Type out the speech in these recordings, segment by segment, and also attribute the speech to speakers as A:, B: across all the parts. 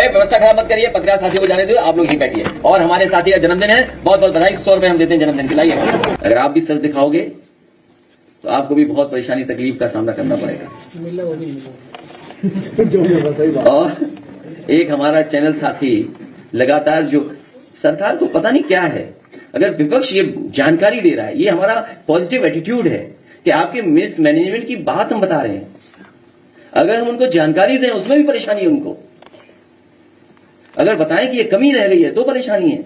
A: व्यवस्था खराब मत करिए, पत्रकार साथियों को जाने दो, आप लोग यहीं बैठिए। और हमारे साथी का जन्मदिन है, बहुत बहुत बधाई। 100 रुपए हम देते हैं जन्मदिन के लिए। अगर आप भी सच दिखाओगे तो आपको भी बहुत परेशानी तकलीफ का सामना करना पड़ेगा। और एक हमारा चैनल साथी लगातार जो सरकार को पता नहीं क्या है, अगर विपक्ष ये जानकारी दे रहा है, ये हमारा पॉजिटिव एटीट्यूड है कि आपके मिसमैनेजमेंट की बात हम बता रहे हैं। अगर हम उनको जानकारी दें उसमें भी परेशानी है उनको। अगर बताएं कि ये कमी रह गई है तो परेशानी है।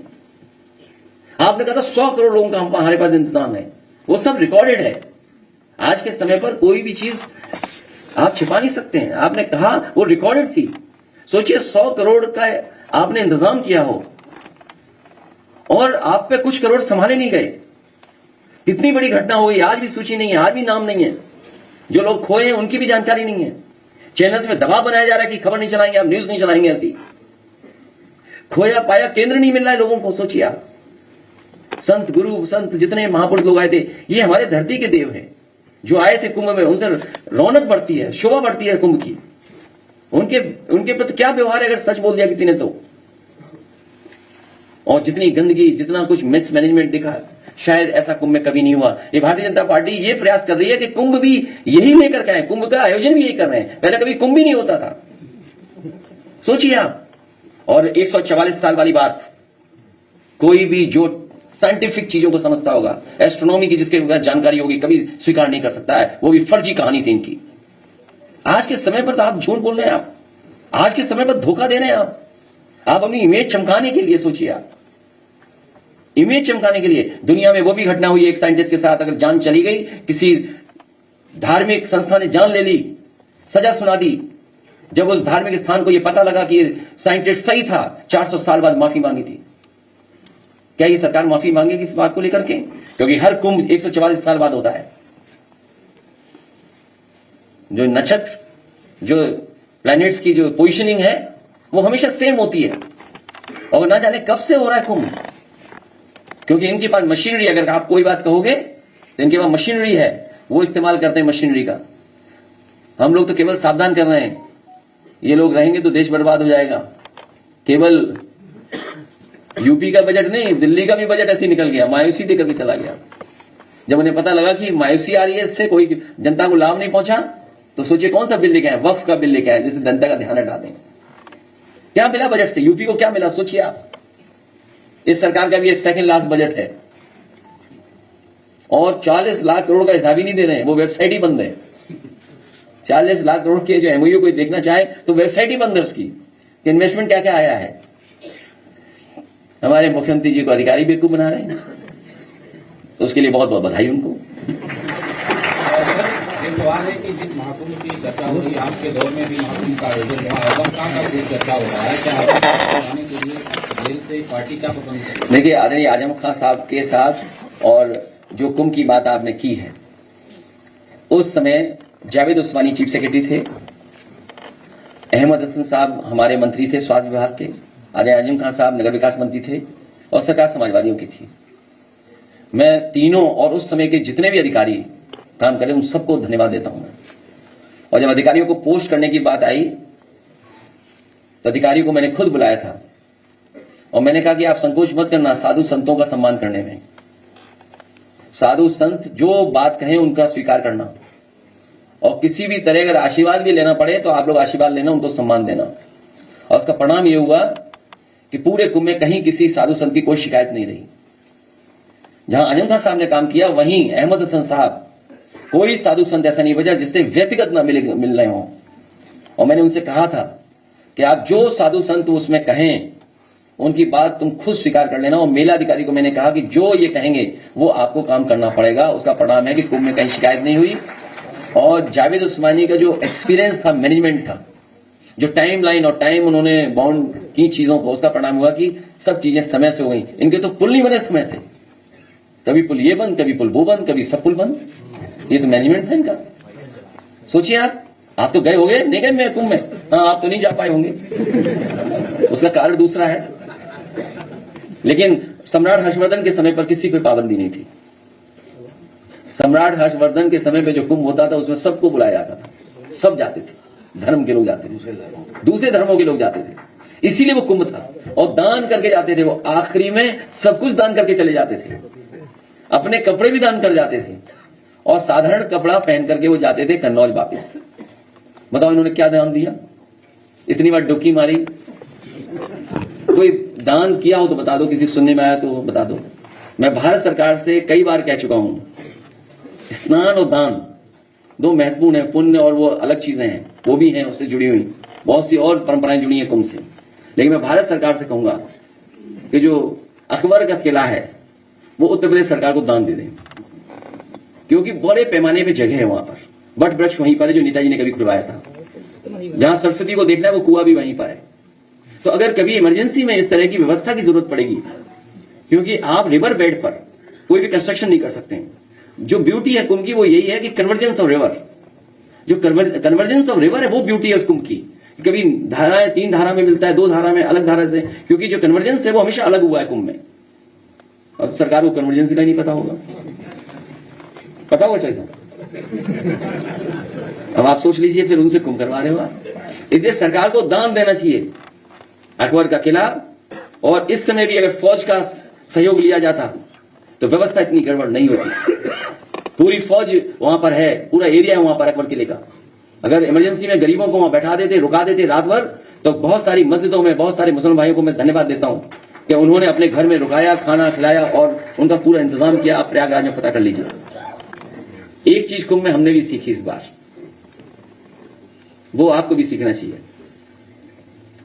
A: आपने कहा था 100 करोड़ लोगों का हमारे पास इंतजाम है, वो सब रिकॉर्डेड है। आज के समय पर कोई भी चीज आप छिपा नहीं सकते हैं। आपने कहा वो रिकॉर्डेड थी। सोचिए 100 करोड़ का आपने इंतजाम किया हो और आप पे कुछ करोड़ संभाले नहीं गए। कितनी बड़ी घटना हो गई, आज भी सूची नहीं है, आज भी नाम नहीं है। जो लोग खोए हैं उनकी भी जानकारी नहीं है। चैनल्स में दबाव बनाया जा रहा है कि खबर नहीं चलाएंगे, आप न्यूज नहीं चलाएंगे। ऐसी खोया पाया केंद्र नहीं मिल रहा है लोगों को। सोचिए आप, संत गुरु संत जितने महापुरुष लोग आए थे, ये हमारे धरती के देव हैं जो आए थे कुंभ में। उनसे रौनक बढ़ती है, शोभा बढ़ती है कुंभ की। उनके प्रति क्या व्यवहार है अगर सच बोल दिया किसी ने तो। और जितनी गंदगी, जितना कुछ मिसमैनेजमेंट दिखा, शायद ऐसा कुंभ में कभी नहीं हुआ। ये भारतीय जनता पार्टी ये प्रयास कर रही है कि कुंभ भी यही लेकर के आए, कुंभ का आयोजन भी यही कर रहे हैं। पहले कभी कुंभ भी नहीं होता था, सोचिए आप। और 144 साल वाली बात, कोई भी जो साइंटिफिक चीजों को समझता होगा, एस्ट्रोनॉमी की जिसके पास जानकारी होगी, कभी स्वीकार नहीं कर सकता है। वो भी फर्जी कहानी थी इनकी। आज के समय पर तो आप झूठ बोल रहे हैं, आप आज के समय पर धोखा दे रहे हैं। आप अपनी इमेज चमकाने के लिए, सोचिए आप, इमेज चमकाने के लिए। दुनिया में वो भी घटना हुई एक साइंटिस्ट के साथ, अगर जान चली गई, किसी धार्मिक संस्था ने जान ले ली, सजा सुना दी। जब उस धार्मिक स्थान को यह पता लगा कि साइंटिस्ट सही था, 400 साल बाद माफी मांगी थी। क्या ये सरकार माफी मांगेगी इस बात को लेकर के? क्योंकि हर कुंभ 144 साल बाद होता है। जो नक्षत्र, जो प्लैनेट्स की जो पोजिशनिंग है वो हमेशा सेम होती है। और ना जाने कब से हो रहा है कुंभ, क्योंकि इनके पास मशीनरी, अगर आप कोई बात कहोगे तो इनके पास मशीनरी है, वो इस्तेमाल करते हैं मशीनरी का। हम लोग तो केवल सावधान कर रहे हैं, ये लोग रहेंगे तो देश बर्बाद हो जाएगा। केवल यूपी का बजट नहीं, दिल्ली का भी बजट ऐसे निकल गया, मायूसी देकर भी चला गया। जब उन्हें पता लगा कि मायूसी आ रही है, इससे कोई जनता को लाभ नहीं पहुंचा, तो सोचिए कौन सा बिल लेके आए, वक्फ का बिल लेके आए, जिससे जनता का ध्यान हटा दें। क्या मिला बजट से, यूपी को क्या मिला, सोचिए आप। इस सरकार का भी ये सेकंड लास्ट बजट है और 40 लाख करोड़ का हिसाब ही नहीं दे रहे हैं, वो वेबसाइट ही बंद है। 40 लाख करोड़ के जो एमओयू कोई देखना चाहे तो वेबसाइट ही बंद है उसकी, इन्वेस्टमेंट क्या क्या आया है। हमारे मुख्यमंत्री जी को अधिकारी बेवकूफ बना रहे हैं, तो उसके लिए बहुत बहुत बधाई उनको।
B: सवाल है कि जिस महाकुंभ की चर्चा हो रही है, आपके दौर में भी महाकुंभ का आयोजन हुआ, आजम खां का भी चर्चा हो रहा है, क्या आने के लिए जेल से पार्टी क्या पसंद है?
A: देखिए, आदरणीय आजम खां साहब के साथ और जो कुंभ की बात आपने की है, उस समय जावेद उस्मानी चीफ सेक्रेटरी थे, अहमद हसन साहब हमारे मंत्री थे स्वास्थ्य विभाग के, आदरणीय आजम खां साहब नगर विकास मंत्री थे और सरकार समाजवादियों की थी। मैं तीनों और उस समय के जितने भी अधिकारी काम करें उन सबको धन्यवाद देता हूं मैं। और जब अधिकारियों को पोस्ट करने की बात आई तो अधिकारियों को मैंने खुद बुलाया था और मैंने कहा कि आप संकोच मत करना साधु संतों का सम्मान करने में। साधु संत जो बात कहें उनका स्वीकार करना, और किसी भी तरह अगर आशीर्वाद भी लेना पड़े तो आप लोग आशीर्वाद लेना, उनको सम्मान देना। और उसका परिणाम यह हुआ कि पूरे कुंभ में कहीं किसी साधु संत की कोई शिकायत नहीं रही। जहां आजम खां साहब ने काम किया, वहीं अहमद हसन साहब, कोई साधु संत ऐसा नहीं बचा जिससे व्यक्तिगत ना मिल रहे हों। और मैंने उनसे कहा था कि आप जो साधु संत उसमें कहें उनकी बात तुम खुद स्वीकार कर लेना। और मेला अधिकारी को मैंने कहा कि जो ये कहेंगे वो आपको काम करना पड़ेगा। उसका परिणाम है कि कुंभ में कहीं शिकायत नहीं हुई। और जावेद उस्मानी का जो एक्सपीरियंस था, मैनेजमेंट था, जो टाइम लाइन और टाइम उन्होंने बाउंड की चीजों को, उसका परिणाम हुआ कि सब चीजें समय से हो गई। इनके तो पुल नहीं बने समय से, कभी पुल ये बंद, कभी पुल वो बंद, कभी सब पुल बंद। ये तो मैनेजमेंट था इनका। सोचिए आप तो गए होंगे, नहीं गए मैं कुंभ में? हाँ, आप तो नहीं जा पाए होंगे, उसका कारण दूसरा है। लेकिन सम्राट हर्षवर्धन के समय पर किसी पर पाबंदी नहीं थी। सम्राट हर्षवर्धन के समय पे जो कुंभ होता था उसमें सबको बुलाया जाता था, सब जाते थे, धर्म के लोग जाते थे, दूसरे धर्मों के लोग जाते थे। इसीलिए वो कुंभ था। और दान करके जाते थे, वो आखिरी में सब कुछ दान करके चले जाते थे, अपने कपड़े भी दान कर जाते थे, और साधारण कपड़ा पहन करके वो जाते थे कन्नौज वापस। बताओ इन्होंने क्या दान दिया? इतनी बार डुबकी मारी। कोई दान किया हो तो बता दो, किसी सुनने में आया तो बता दो। मैं भारत सरकार से कई बार कह चुका हूं, स्नान और दान दो महत्वपूर्ण है, पुण्य और वो अलग चीजें हैं, वो भी हैं उससे जुड़ी हुई, बहुत सी और परंपराएं जुड़ी हैं कुंभ से। लेकिन मैं भारत सरकार से कहूंगा कि जो अकबर का किला है वो उत्तर प्रदेश सरकार को दान दे दें, क्योंकि बड़े पैमाने पे जगह है वहां पर। वट वृक्ष वहीं पर है जो नेताजी ने कभी खुलवाया था। जहां सरस्वती को देखना है वो कुआं भी वहीं पर है। तो अगर कभी इमरजेंसी में इस तरह की व्यवस्था की जरूरत पड़ेगी, क्योंकि आप रिवर बेड पर कोई भी कंस्ट्रक्शन नहीं कर सकते हैं। जो ब्यूटी है कुंभ की वो यही है कि कन्वर्जेंस ऑफ रिवर, जो कन्वर्जेंस ऑफ रिवर है वो ब्यूटी है उस कुंभ की। कभी धाराएं 3 धारा में मिलता है, 2 धारा में, अलग धारा से, क्योंकि जो कन्वर्जेंस है वो हमेशा अलग हुआ है कुंभ में। अब सरकार को कन्वर्जेंस का नहीं पता होगा, पता होगा चाहिए। अब आप सोच लीजिए, फिर उनसे कुंभ करवा रहे हो आप। इसलिए सरकार को दान देना चाहिए अकबर का किला। और इस समय भी अगर फौज का सहयोग लिया जाता तो व्यवस्था इतनी गड़बड़ नहीं होती। पूरी फौज वहां पर है, पूरा एरिया है वहां पर अकबर किले का। अगर इमरजेंसी में गरीबों को वहां बैठा देते, रुका देते रात भर, तो बहुत सारी मस्जिदों में बहुत सारे मुसलमान भाइयों को मैं धन्यवाद देता हूं कि उन्होंने अपने घर में रुकाया, खाना खिलाया और उनका पूरा इंतजाम किया। आप प्रयागराज में पता कर लीजिए। एक चीज कुंभ में हमने भी सीखी इस बार, वो आपको भी सीखना चाहिए,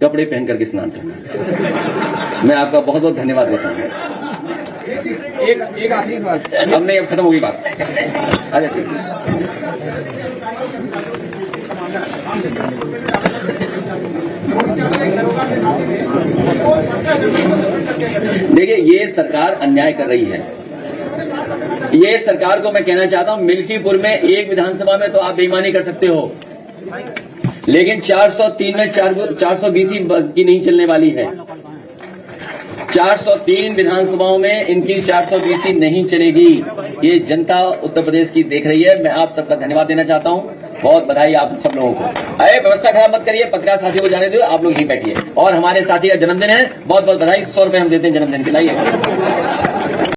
A: कपड़े पहन करके स्नान करना। मैं आपका बहुत बहुत धन्यवाद देता हूं।
B: एक आखिरी सवाल।
A: अब नहीं, अब खत्म होगी बात। अरे ठीक। देखिए, ये सरकार अन्याय कर रही है। ये सरकार को मैं कहना चाहता हूं, मिल्कीपुर में एक विधानसभा में तो आप बेईमानी कर सकते हो, लेकिन 403 में 420 की नहीं चलने वाली है। 403 विधानसभाओं में इनकी 420 नहीं चलेगी। ये जनता उत्तर प्रदेश की देख रही है। मैं आप सबका धन्यवाद देना चाहता हूं, बहुत बधाई आप सब लोगों को। अरे व्यवस्था खराब मत करिए, पत्रकार साथियों को जाने दो, आप लोग यहीं बैठिए। और हमारे साथी का जन्मदिन है, बहुत बहुत बधाई। 100 रुपए हम देते हैं जन्मदिन के लिए।